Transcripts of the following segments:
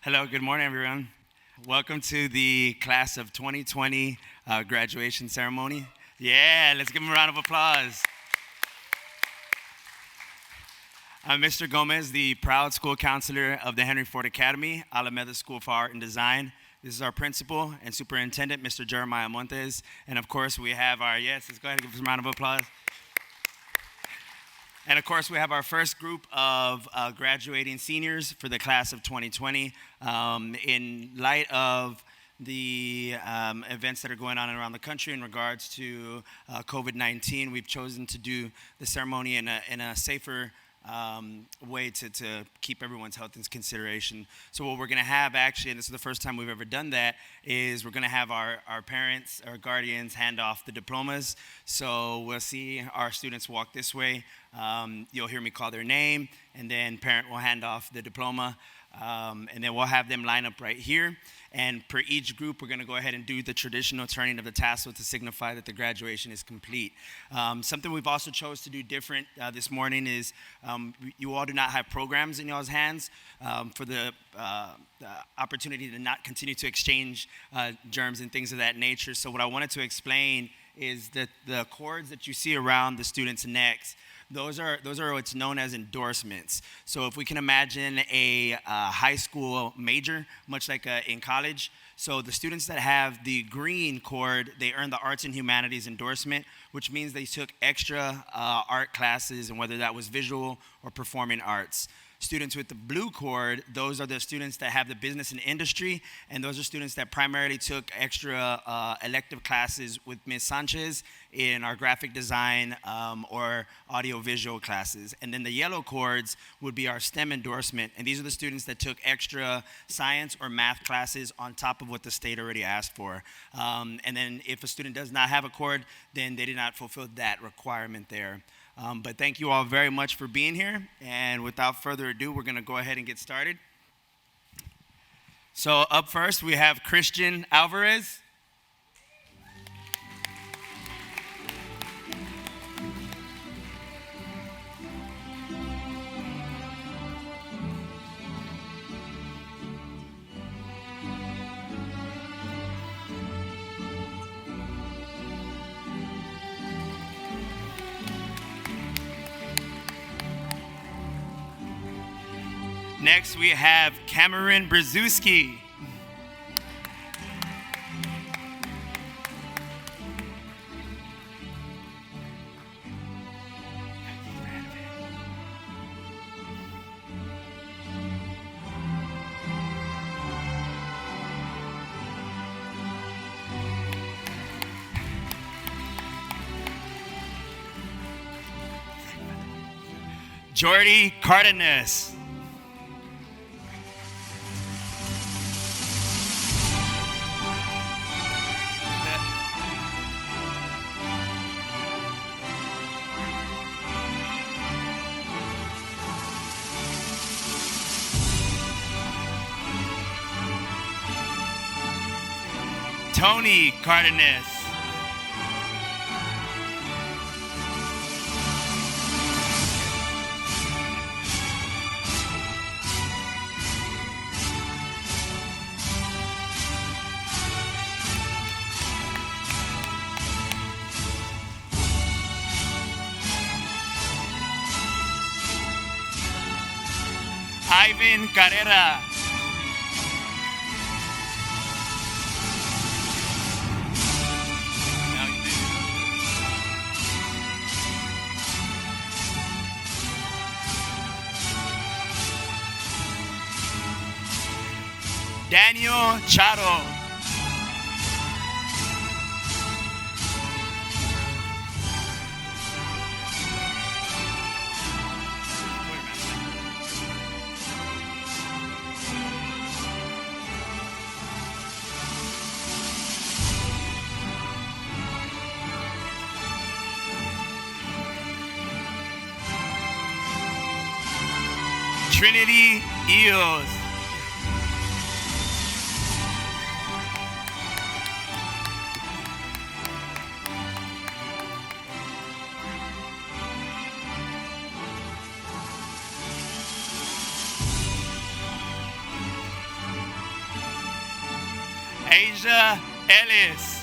Hello, good morning, everyone. Welcome to the class of 2020 graduation ceremony. Yeah, let's give them a round of applause. I'm Mr. Gomez, the proud school counselor of the Henry Ford Academy, Alameda School for Art and Design. This is our principal and superintendent, Mr. Jeremiah Montes. And of course, we have let's go ahead and give us a round of applause. And of course, we have our first group of graduating seniors for the class of 2020. In light of the events that are going on around the country in regards to COVID-19, we've chosen to do the ceremony in a safer way to keep everyone's health in consideration. So what we're going to have, actually, and this is the first time we've ever done that, is we're going to have our parents, our guardians, hand off the diplomas. So we'll see our students walk this way. You'll hear me call their name, and then parent will hand off the diploma, and then we'll have them line up right here. And per each group, we're going to go ahead and do the traditional turning of the tassel to signify that the graduation is complete. Something we've also chose to do different this morning is you all do not have programs in y'all's hands for the opportunity to not continue to exchange germs and things of that nature. So what I wanted to explain is that the cords that you see around the students' necks, those are what's known as endorsements. So if we can imagine a high school major, much like in college, so the students that have the green cord, they earn the Arts and Humanities endorsement, which means they took extra art classes, and whether that was visual or performing arts. Students with the blue cord, those are the students that have the business and industry, and those are students that primarily took extra elective classes with Ms. Sanchez in our graphic design or audio-visual classes. And then the yellow cords would be our STEM endorsement, and these are the students that took extra science or math classes on top of what the state already asked for. And then if a student does not have a cord, then they did not fulfill that requirement there. But thank you all very much for being here. And without further ado, we're going to go ahead and get started. So up first, we have Christian Alvarez. Next, we have Cameron BERZEWSKI. JORDY CARDENAS. Tony Cardenas. Ivan Carrera. Daniel CHARO. TRINITY EELS. Asia Ellis.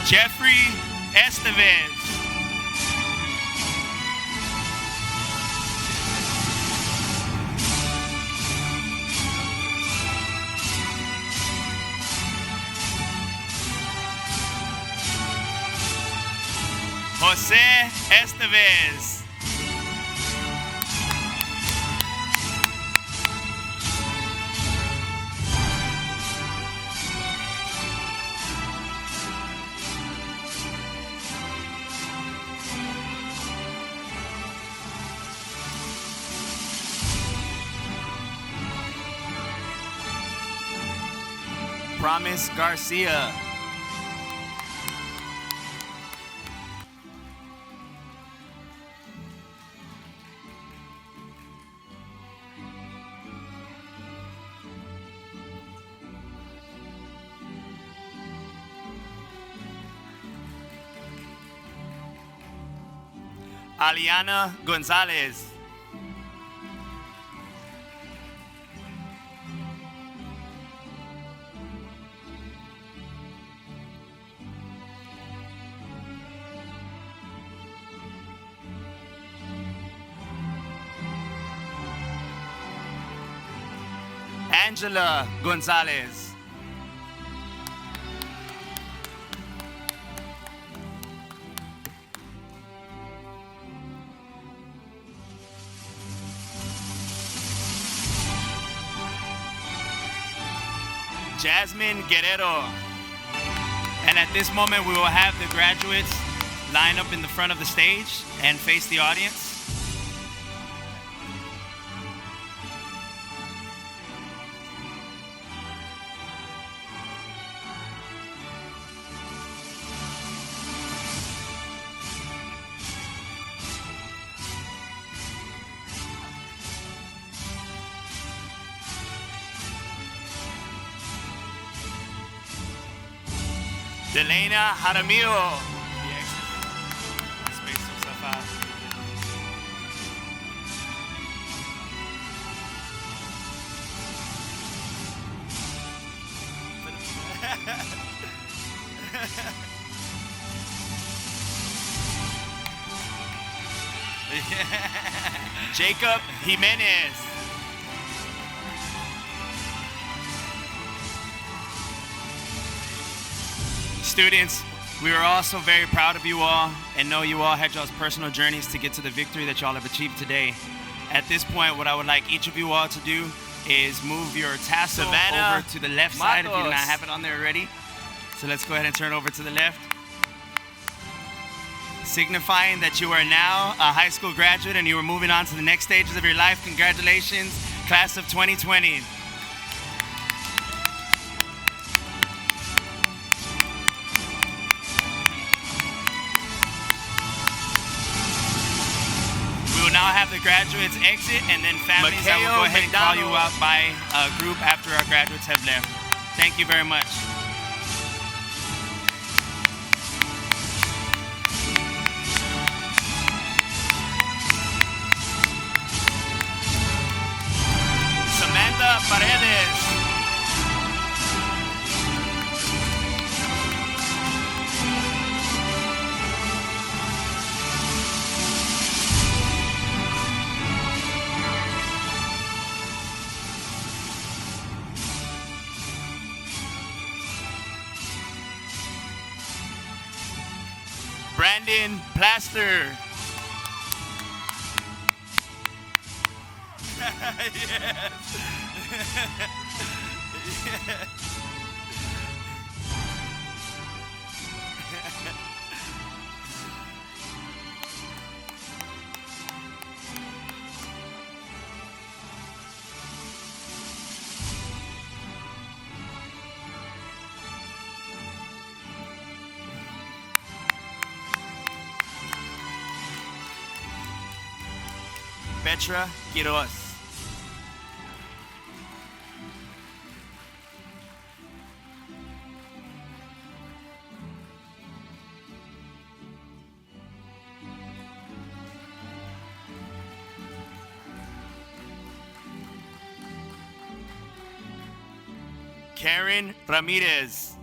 Jeffrey Estevez. Jose Estevez. Promise Garcia. Aliana Gonzalez. Angela Gonzalez. Jasmine Guerrero. And at this moment, we will have the graduates line up in the front of the stage and face the audience. Delena Jaramillo. Space himself out. Jacob Jimenez. Students, we are also very proud of you all and know you all had y'all's personal journeys to get to the victory that y'all have achieved today. At this point, what I would like each of you all to do is move your tassel over to the left side if you do not have it on there already. So let's go ahead and turn over to the left. Signifying that you are now a high school graduate and you are moving on to the next stages of your life. Congratulations, class of 2020. Now have the graduates exit, and then families, I will go ahead and call you out by group after our graduates have left. Thank you very much. Samantha Paredes. Brandon Plaster. Petra Quiroz. Karen Ramirez.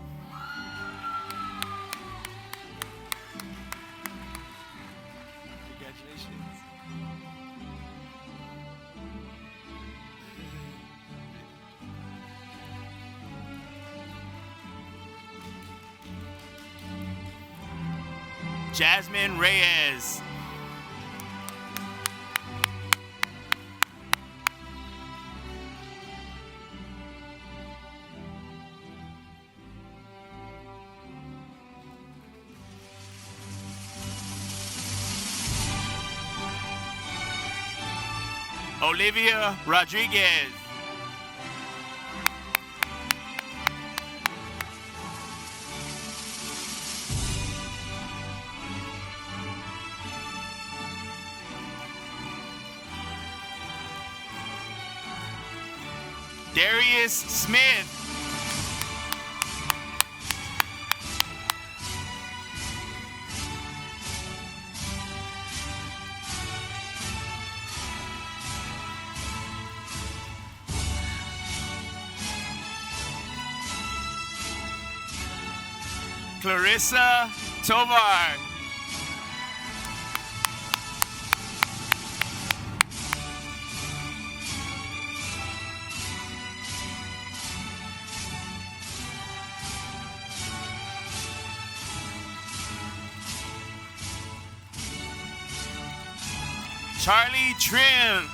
Congratulations. Jasmine Reyes. Olivia Rodriguez. Darius Smith. Clarissa Tovar. Charlie Trim.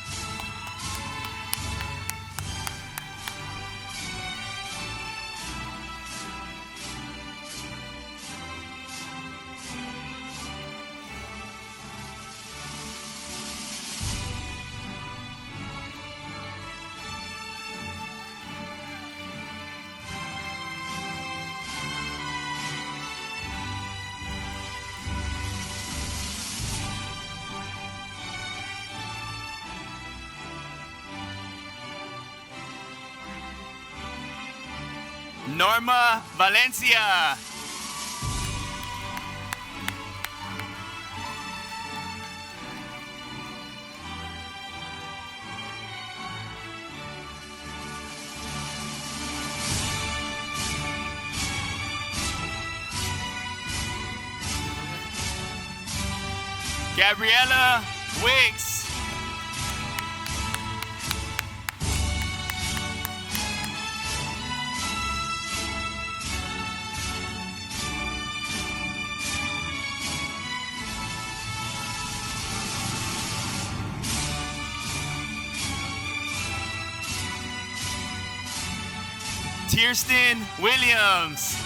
Norma Valencia. Gabriella Wicks. Kirsten Williams.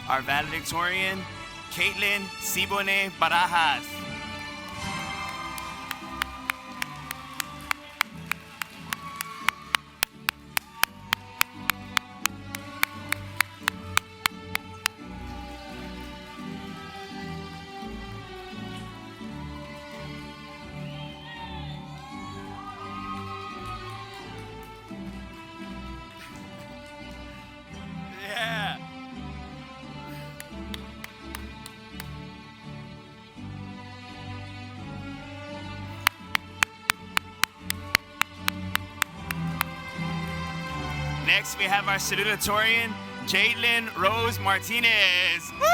Our valedictorian, Caitlin Sibone Barajas. Next, we have our salutatorian, Jalen Rose Martinez. Woo!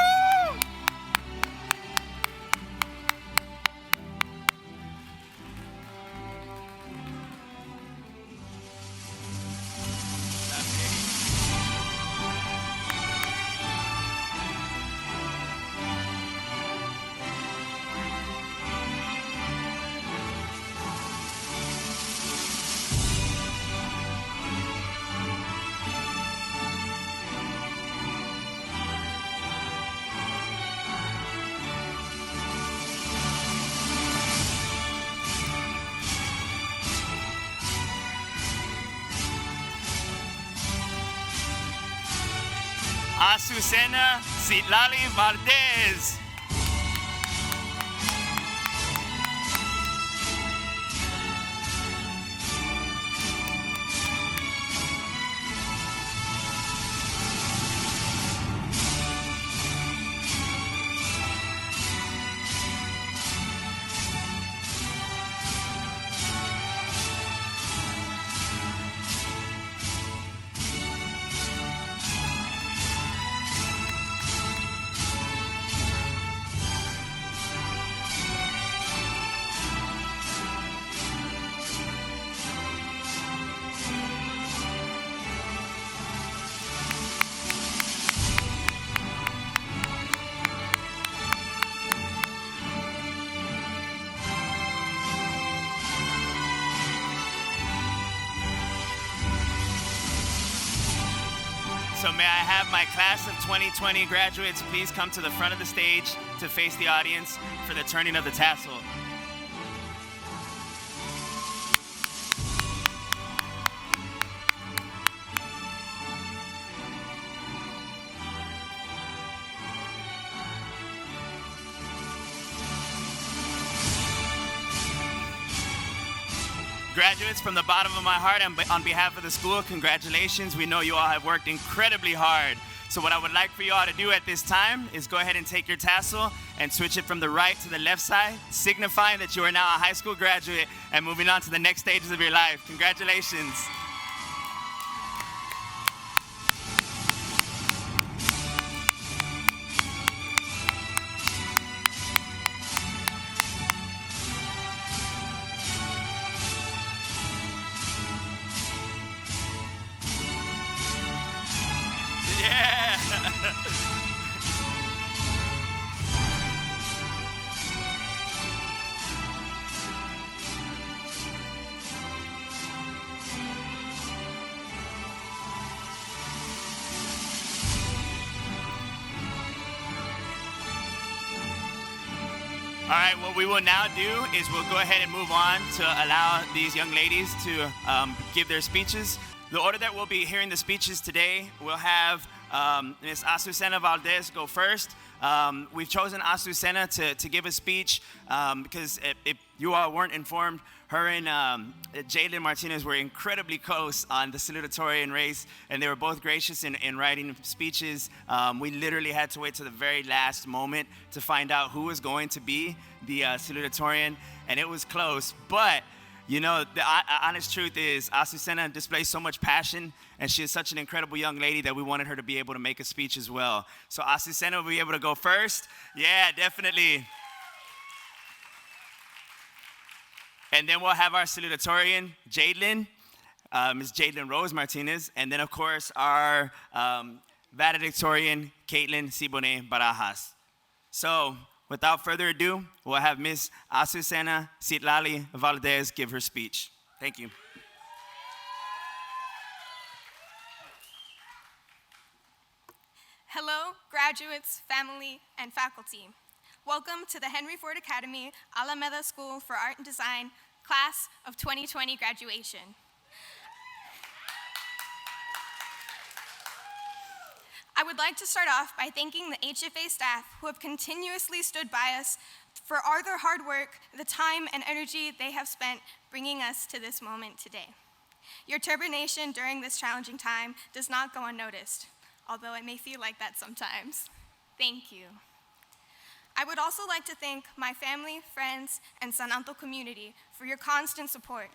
Azucena Citlali Valdez. So may I have my class of 2020 graduates please come to the front of the stage to face the audience for the turning of the tassel. Graduates, from the bottom of my heart and on behalf of the school, congratulations. We know you all have worked incredibly hard. So what I would like for you all to do at this time is go ahead and take your tassel and switch it from the right to the left side, signifying that you are now a high school graduate and moving on to the next stages of your life. Congratulations. All right, what we will now do is we'll go ahead and move on to allow these young ladies to give their speeches. The order that we'll be hearing the speeches today, we'll have Ms. Azucena Valdez go first. We've chosen Azucena to give a speech because if you all weren't informed, her and Jalen Martinez were incredibly close on the salutatorian race, and they were both gracious in writing speeches. We literally had to wait to the very last moment to find out who was going to be the salutatorian, and it was close. But, you know, the honest truth is Azucena displays so much passion, and she is such an incredible young lady that we wanted her to be able to make a speech as well. So Azucena will be able to go first. Yeah, definitely. And then we'll have our salutatorian, Jadlyn, Ms. Jadlyn Rose Martinez, and then, of course, our valedictorian, Caitlin Siboney Barajas. So, without further ado, we'll have Ms. Azucena Citlali Valdez give her speech. Thank you. Hello, graduates, family, and faculty. Welcome to the Henry Ford Academy Alameda School for Art and Design Class of 2020 graduation. I would like to start off by thanking the HFA staff who have continuously stood by us for all their hard work, the time and energy they have spent bringing us to this moment today. Your determination during this challenging time does not go unnoticed, although it may feel like that sometimes. Thank you. I would also like to thank my family, friends, and San Anto community for your constant support.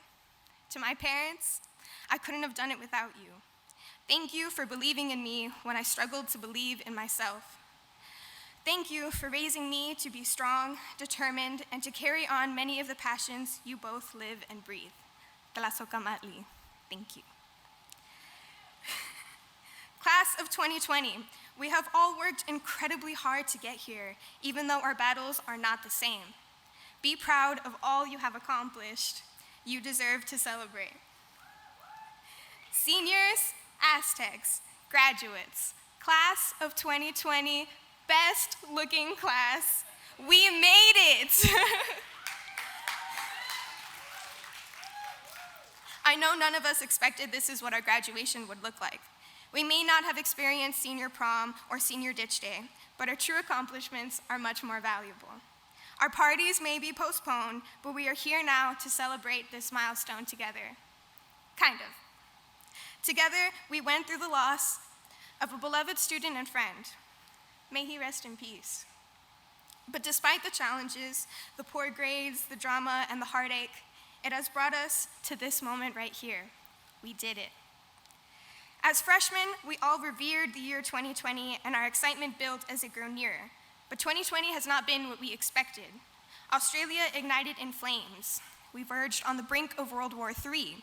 To my parents, I couldn't have done it without you. Thank you for believing in me when I struggled to believe in myself. Thank you for raising me to be strong, determined, and to carry on many of the passions you both live and breathe. Tlasocamatli. Thank you. Class of 2020, we have all worked incredibly hard to get here, even though our battles are not the same. Be proud of all you have accomplished. You deserve to celebrate. Seniors, Aztecs, graduates, class of 2020, best looking class, we made it! I know none of us expected this is what our graduation would look like. We may not have experienced senior prom or senior ditch day, but our true accomplishments are much more valuable. Our parties may be postponed, but we are here now to celebrate this milestone together. Kind of. Together, we went through the loss of a beloved student and friend. May he rest in peace. But despite the challenges, the poor grades, the drama, and the heartache, it has brought us to this moment right here. We did it. As freshmen, we all revered the year 2020, and our excitement built as it grew nearer. But 2020 has not been what we expected. Australia ignited in flames. We verged on the brink of World War III,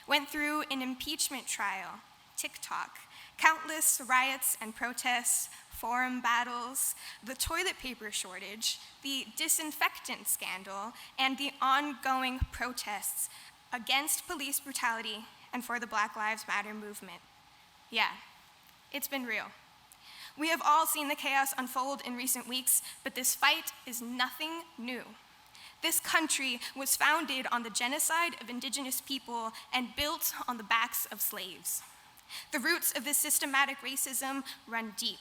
went through an impeachment trial, TikTok, countless riots and protests, forum battles, the toilet paper shortage, the disinfectant scandal, and the ongoing protests against police brutality and for the Black Lives Matter movement. Yeah, it's been real. We have all seen the chaos unfold in recent weeks, but this fight is nothing new. This country was founded on the genocide of indigenous people and built on the backs of slaves. The roots of this systematic racism run deep.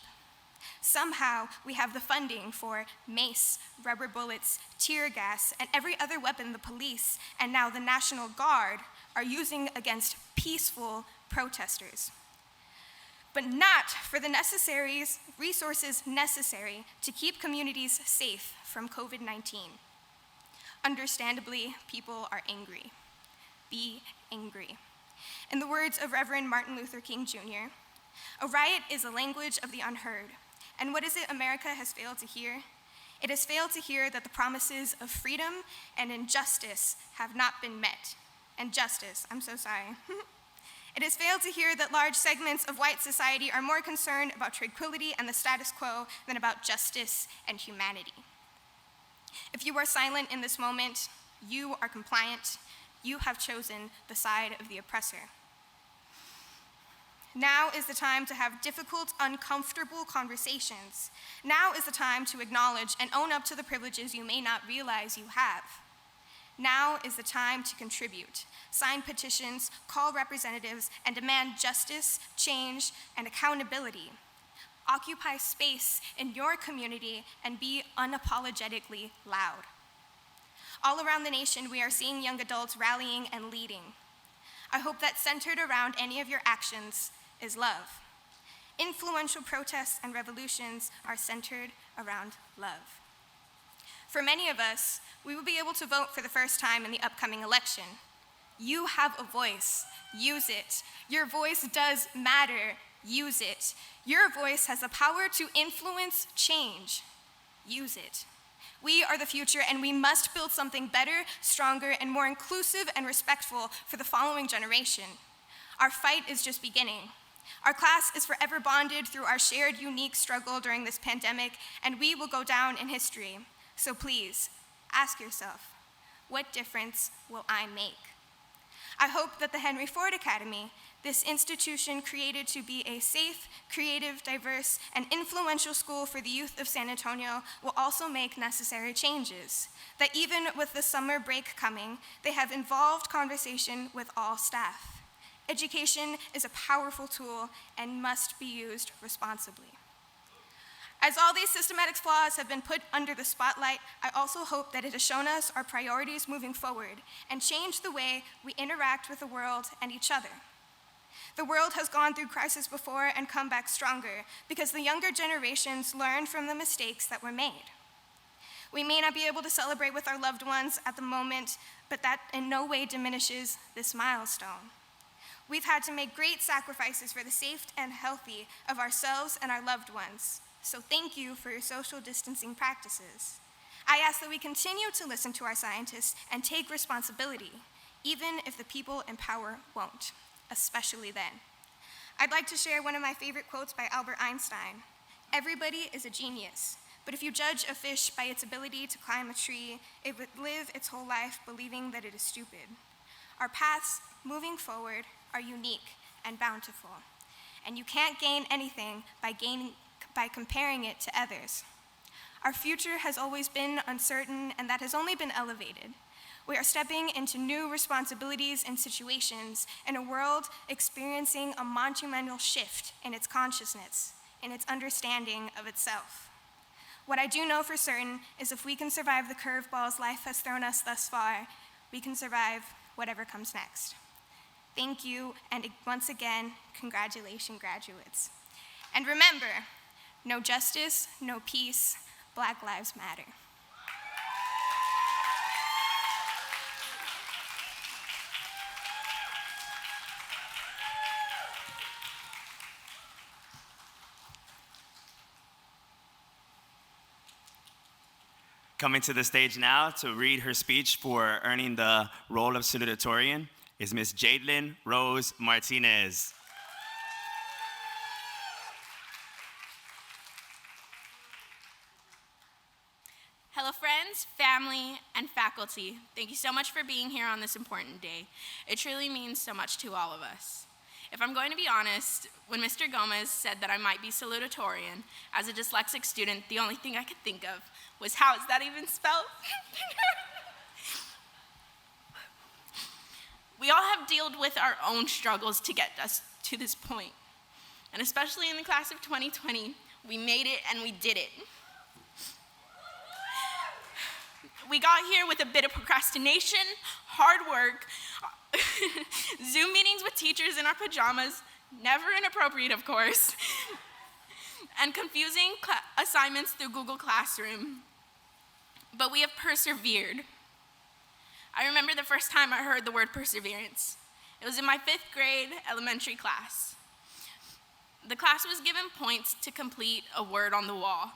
Somehow, we have the funding for mace, rubber bullets, tear gas, and every other weapon the police, and now the National Guard, are using against peaceful protesters, but not for the resources necessary to keep communities safe from COVID-19. Understandably, people are angry. Be angry. In the words of Reverend Martin Luther King Jr., a riot is a language of the unheard. And what is it America has failed to hear? It has failed to hear that the promises of freedom and injustice have not been met. And justice, I'm so sorry. It has failed to hear that large segments of white society are more concerned about tranquility and the status quo than about justice and humanity. If you are silent in this moment, you are compliant. You have chosen the side of the oppressor. Now is the time to have difficult, uncomfortable conversations. Now is the time to acknowledge and own up to the privileges you may not realize you have. Now is the time to contribute, sign petitions, call representatives, and demand justice, change, and accountability. Occupy space in your community and be unapologetically loud. All around the nation, we are seeing young adults rallying and leading. I hope that centered around any of your actions is love. Influential protests and revolutions are centered around love. For many of us, we will be able to vote for the first time in the upcoming election. You have a voice. Use it. Your voice does matter. Use it. Your voice has the power to influence change. Use it. We are the future, and we must build something better, stronger, and more inclusive and respectful for the following generation. Our fight is just beginning. Our class is forever bonded through our shared unique struggle during this pandemic, and we will go down in history. So please, ask yourself, what difference will I make? I hope that the Henry Ford Academy, this institution created to be a safe, creative, diverse, and influential school for the youth of San Antonio, will also make necessary changes. That even with the summer break coming, they have involved conversation with all staff. Education is a powerful tool and must be used responsibly. As all these systematic flaws have been put under the spotlight, I also hope that it has shown us our priorities moving forward and changed the way we interact with the world and each other. The world has gone through crisis before and come back stronger because the younger generations learned from the mistakes that were made. We may not be able to celebrate with our loved ones at the moment, but that in no way diminishes this milestone. We've had to make great sacrifices for the safe and healthy of ourselves and our loved ones. So thank you for your social distancing practices. I ask that we continue to listen to our scientists and take responsibility, even if the people in power won't, especially then. I'd like to share one of my favorite quotes by Albert Einstein. Everybody is a genius, but if you judge a fish by its ability to climb a tree, it would live its whole life believing that it is stupid. Our paths moving forward are unique and bountiful, and you can't gain anything by comparing it to others. Our future has always been uncertain, and that has only been elevated. We are stepping into new responsibilities and situations in a world experiencing a monumental shift in its consciousness, in its understanding of itself. What I do know for certain is if we can survive the curveballs life has thrown us thus far, we can survive whatever comes next. Thank you, and once again, congratulations, graduates. And remember, no justice, no peace, Black Lives Matter. Coming to the stage now to read her speech for earning the role of salutatorian is Ms. Jadelyn Rose Martinez. Hello friends, family, and faculty. Thank you so much for being here on this important day. It truly means so much to all of us. If I'm going to be honest, when Mr. Gomez said that I might be salutatorian, as a dyslexic student, the only thing I could think of was how is that even spelled? We all have dealt with our own struggles to get us to this point. And especially in the class of 2020, we made it and we did it. We got here with a bit of procrastination, hard work, Zoom meetings with teachers in our pajamas, never inappropriate of course, and confusing assignments through Google Classroom. But we have persevered. I remember the first time I heard the word perseverance. It was in my 5th grade elementary class. The class was given points to complete a word on the wall.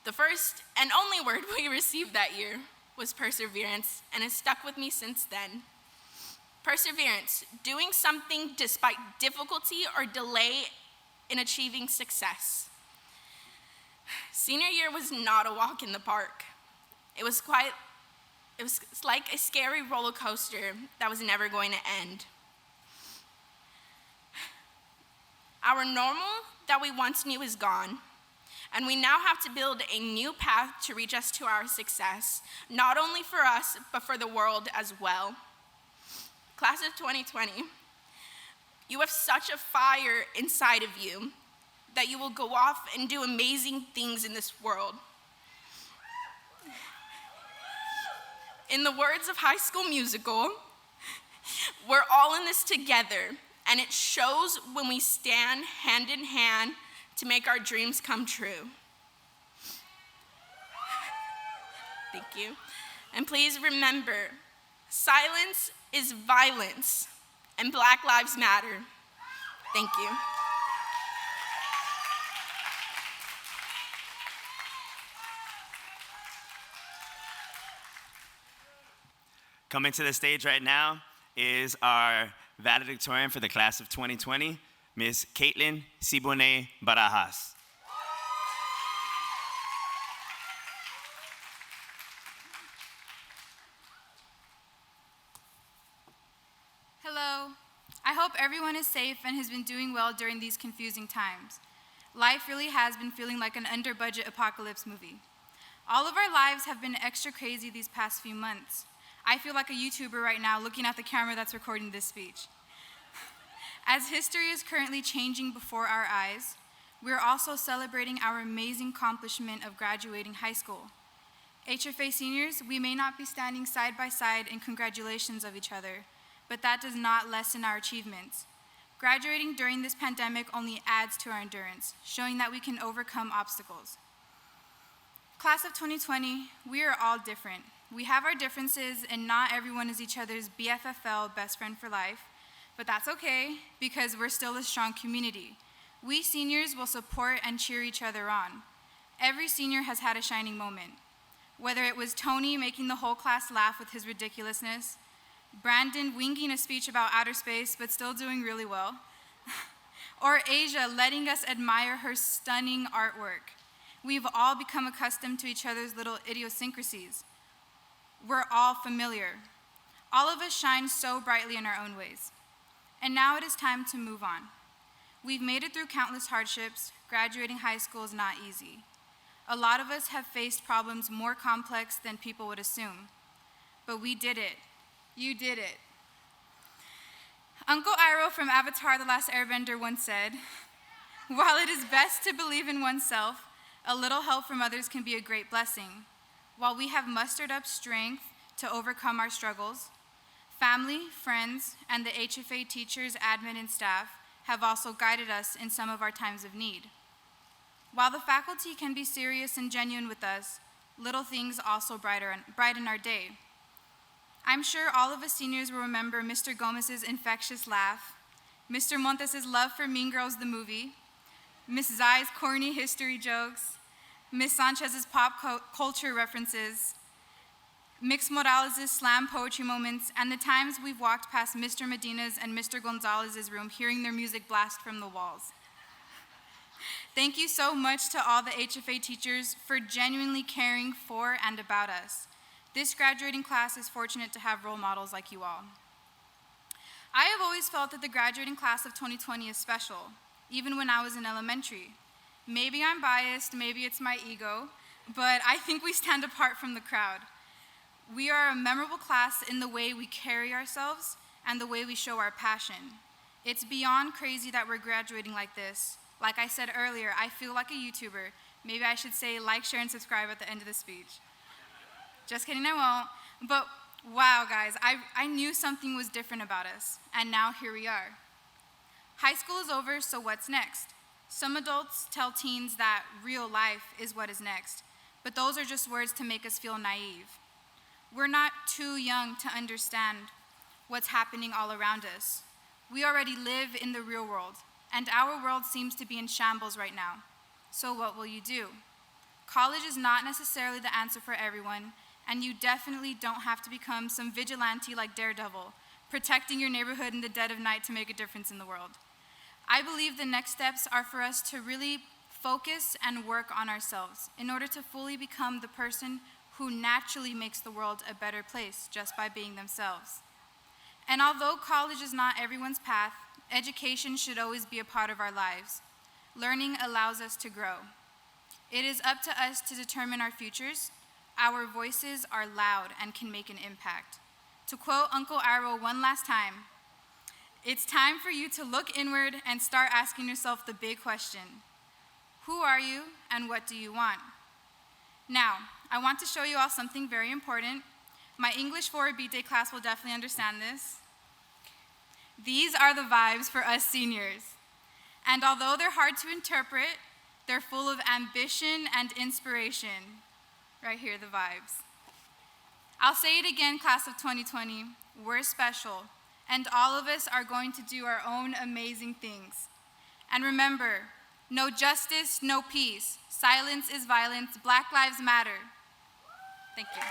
The first and only word we received that year was perseverance, and it stuck with me since then. Perseverance, doing something despite difficulty or delay in achieving success. Senior year was not a walk in the park. It was like a scary roller coaster that was never going to end. Our normal that we once knew is gone, and we now have to build a new path to reach us to our success, not only for us, but for the world as well. Class of 2020, you have such a fire inside of you that you will go off and do amazing things in this world. In the words of High School Musical, we're all in this together, and it shows when we stand hand in hand to make our dreams come true. Thank you. And please remember, silence is violence, and Black Lives Matter. Thank you. Coming to the stage right now is our valedictorian for the class of 2020, Ms. Caitlin Siboney Barajas. Hello. I hope everyone is safe and has been doing well during these confusing times. Life really has been feeling like an under-budget apocalypse movie. All of our lives have been extra crazy these past few months. I feel like a YouTuber right now looking at the camera that's recording this speech. As history is currently changing before our eyes, we're also celebrating our amazing accomplishment of graduating high school. HFA seniors, we may not be standing side by side in congratulations of each other, but that does not lessen our achievements. Graduating during this pandemic only adds to our endurance, showing that we can overcome obstacles. Class of 2020, we are all different. We have our differences, and not everyone is each other's BFFL, best friend for life, but that's okay, because we're still a strong community. We seniors will support and cheer each other on. Every senior has had a shining moment. Whether it was Tony making the whole class laugh with his ridiculousness, Brandon winging a speech about outer space but still doing really well, or Asia letting us admire her stunning artwork. We've all become accustomed to each other's little idiosyncrasies. We're all familiar. All of us shine so brightly in our own ways. And now it is time to move on. We've made it through countless hardships. Graduating high school is not easy. A lot of us have faced problems more complex than people would assume. but we did it. You did it. Uncle Iroh from Avatar: The Last Airbender once said, "While it is best to believe in oneself, a little help from others can be a great blessing. While we have mustered up strength to overcome our struggles, family, friends, and the HFA teachers, admin, and staff have also guided us in some of our times of need. While the faculty can be serious and genuine with us, little things also brighten our day. I'm sure all of us seniors will remember Mr. Gomez's infectious laugh, Mr. Montes' love for Mean Girls the movie, Miss Zai's corny history jokes, Miss Sanchez's pop culture references, Mix Morales' slam poetry moments, and the times we've walked past Mr. Medina's and Mr. Gonzalez's room hearing their music blast from the walls. Thank you so much to all the HFA teachers for genuinely caring for and about us. This graduating class is fortunate to have role models like you all. I have always felt that the graduating class of 2020 is special, even when I was in elementary. Maybe I'm biased, maybe it's my ego, but I think we stand apart from the crowd. We are a memorable class in the way we carry ourselves and the way we show our passion. It's beyond crazy that we're graduating like this. Like I said earlier, I feel like a YouTuber. Maybe I should say like, share, and subscribe at the end of the speech. Just kidding, I won't. But wow, guys, I knew something was different about us, and now here we are. High school is over, so what's next? Some adults tell teens that real life is what is next, but those are just words to make us feel naive. We're not too young to understand what's happening all around us. We already live in the real world, and our world seems to be in shambles right now. So what will you do? College is not necessarily the answer for everyone, and you definitely don't have to become some vigilante like Daredevil, protecting your neighborhood in the dead of night to make a difference in the world. I believe the next steps are for us to really focus and work on ourselves in order to fully become the person who naturally makes the world a better place just by being themselves. And although college is not everyone's path, education should always be a part of our lives. Learning allows us to grow. It is up to us to determine our futures. Our voices are loud and can make an impact. To quote Uncle Iroh one last time, it's time for you to look inward and start asking yourself the big question. Who are you and what do you want? Now, I want to show you all something very important. My English 4 B-Day class will definitely understand this. These are the vibes for us seniors. And although they're hard to interpret, they're full of ambition and inspiration. Right here, the vibes. I'll say it again, class of 2020, we're special, and all of us are going to do our own amazing things. And remember, no justice, no peace. Silence is violence. Black lives matter. Thank you.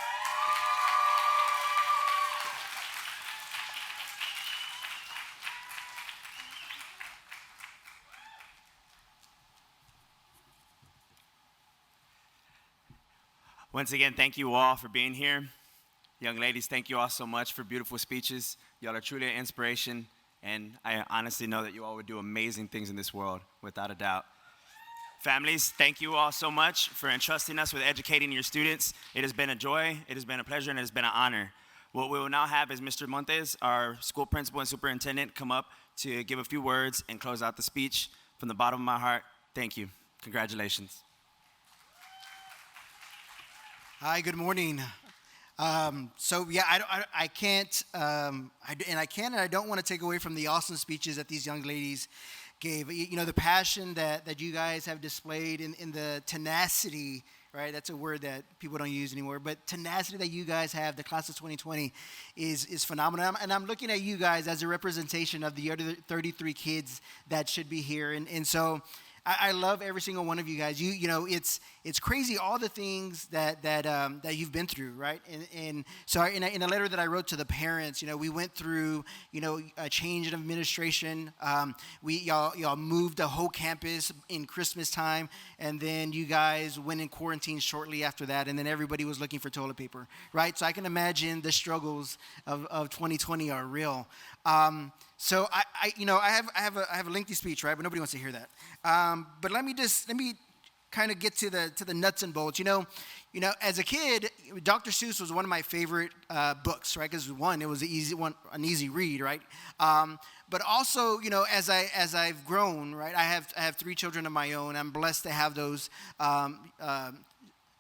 Once again, thank you all for being here. Young ladies, thank you all so much for beautiful speeches. Y'all are truly an inspiration, and I honestly know that you all would do amazing things in this world, without a doubt. Families, thank you all so much for entrusting us with educating your students. It has been a joy, it has been a pleasure, and it has been an honor. What we will now have is Mr. Montes, our school principal and superintendent, come up to give a few words and close out the speech. From the bottom of my heart, thank you. Congratulations. Hi, good morning. So yeah, I can't, and I don't want to take away from the awesome speeches that these young ladies gave. You know, the passion that you guys have displayed in the tenacity, right? That's a word that people don't use anymore, but tenacity that you guys have, the class of 2020, is phenomenal. And I'm looking at you guys as a representation of the other 33 kids that should be here. And so I love every single one of you guys. You know, it's crazy all the things that you've been through, right? And so in a letter that I wrote to the parents, you know, we went through, you know, a change in administration. Y'all moved the whole campus in Christmas time, and then you guys went in quarantine shortly after that, and then everybody was looking for toilet paper, right? So I can imagine the struggles of 2020 are real. So I have a lengthy speech, right? But nobody wants to hear that. But let me kind of get to the nuts and bolts. You know, You know, as a kid, Dr. Seuss was one of my favorite books, right? Because one, it was an easy read, right? But also, you know, as I've grown, right? I have 3 children of my own. I'm blessed to have those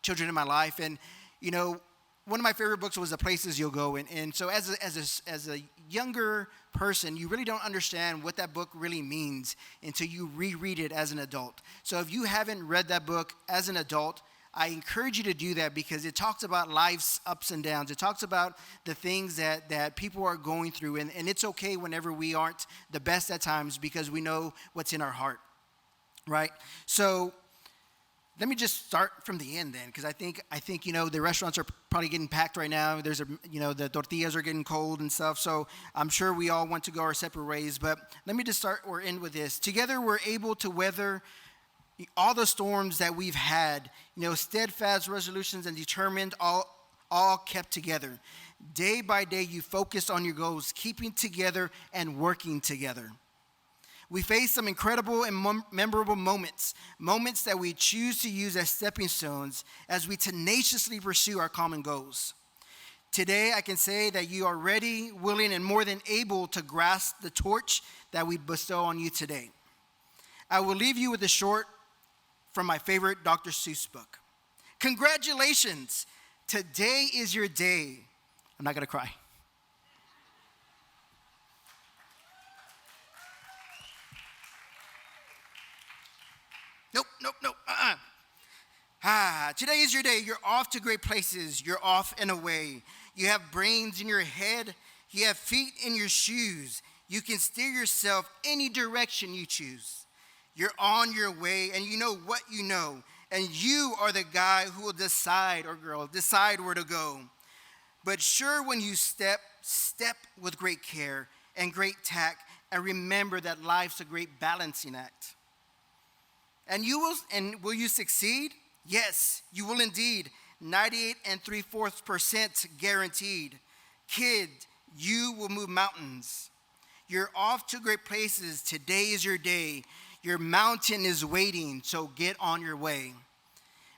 children in my life, and you know, one of my favorite books was The Places You'll Go. And so as a younger person, you really don't understand what that book really means until you reread it as an adult. So if you haven't read that book as an adult, I encourage you to do that, because it talks about life's ups and downs. It talks about the things that people are going through. And it's okay whenever we aren't the best at times, because we know what's in our heart, right? So let me just start from the end then, because I think you know, the restaurants are probably getting packed right now. The tortillas are getting cold and stuff. So I'm sure we all want to go our separate ways. But let me just start or end with this. Together we're able to weather all the storms that we've had, you know, steadfast resolutions and determined, all kept together. Day by day, you focus on your goals, keeping together and working together. We face some incredible and memorable moments that we choose to use as stepping stones as we tenaciously pursue our common goals. Today, I can say that you are ready, willing, and more than able to grasp the torch that we bestow on you today. I will leave you with a short from my favorite Dr. Seuss book. Congratulations, today is your day. I'm not gonna cry. Nope. Today is your day. You're off to great places. You're off and away. You have brains in your head. You have feet in your shoes. You can steer yourself any direction you choose. You're on your way, and you know what you know. And you are the guy who will decide, or girl, decide where to go. But sure, when you step with great care and great tact, and remember that life's a great balancing act. And will you succeed? Yes, you will indeed. 98 3/4% guaranteed. Kid, you will move mountains. You're off to great places. Today is your day. Your mountain is waiting, so get on your way.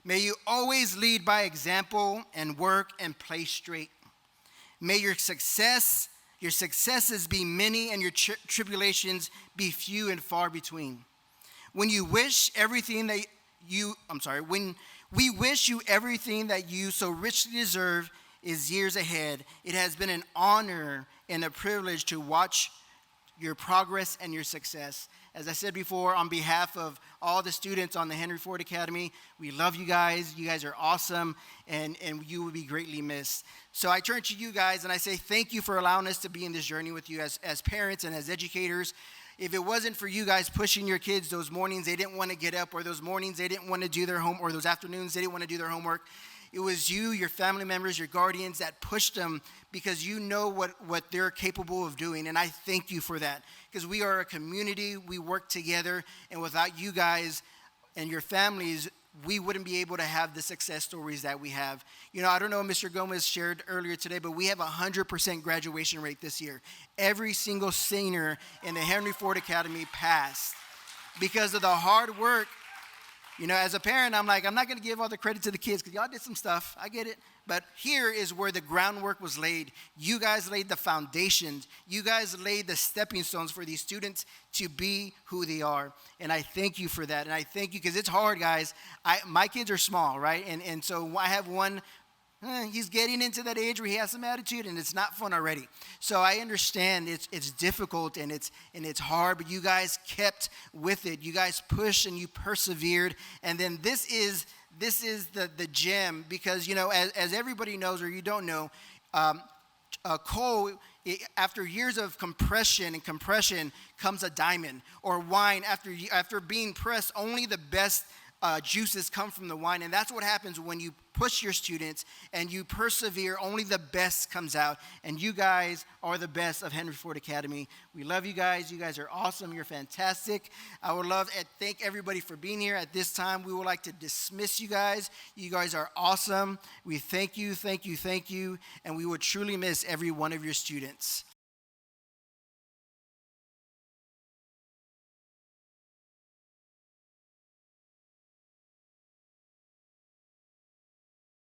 May you always lead by example and work and play straight. May your successes be many and your tribulations be few and far between. When we wish you everything that you so richly deserve is years ahead, it has been an honor and a privilege to watch your progress and your success. As I said before, on behalf of all the students on the Henry Ford Academy, we love you guys. You guys are awesome, and you will be greatly missed. So I turn to you guys, and I say thank you for allowing us to be in this journey with you as parents and as educators. If it wasn't for you guys pushing your kids those mornings they didn't want to get up, or those mornings they didn't want to do their homework, or those afternoons they didn't want to do their homework, it was you, your family members, your guardians that pushed them, because you know what they're capable of doing. And I thank you for that, because we are a community, we work together, and without you guys and your families, we wouldn't be able to have the success stories that we have. You know, I don't know what Mr. Gomez shared earlier today, but we have 100% graduation rate this year. Every single senior in the Henry Ford Academy passed because of the hard work. You know, as a parent, I'm like, I'm not going to give all the credit to the kids because y'all did some stuff. I get it. But here is where the groundwork was laid. You guys laid the foundations. You guys laid the stepping stones for these students to be who they are. And I thank you for that. And I thank you because it's hard, guys. My kids are small, right? And so I have one. He's getting into that age where he has some attitude, and it's not fun already. So I understand it's difficult and it's hard, but you guys kept with it. You guys pushed and you persevered. And then this is the gem, because, you know, as everybody knows, or you don't know, coal, after years of compression comes a diamond. Or wine, after being pressed, only the best juices come from the wine. And that's what happens when you push your students and you persevere. Only the best comes out, and you guys are the best of Henry Ford Academy. We love you guys. You guys are awesome. You're fantastic. I would love to thank everybody for being here. At this time, we would like to dismiss you guys. You guys are awesome. We thank you, and we would truly miss every one of your students.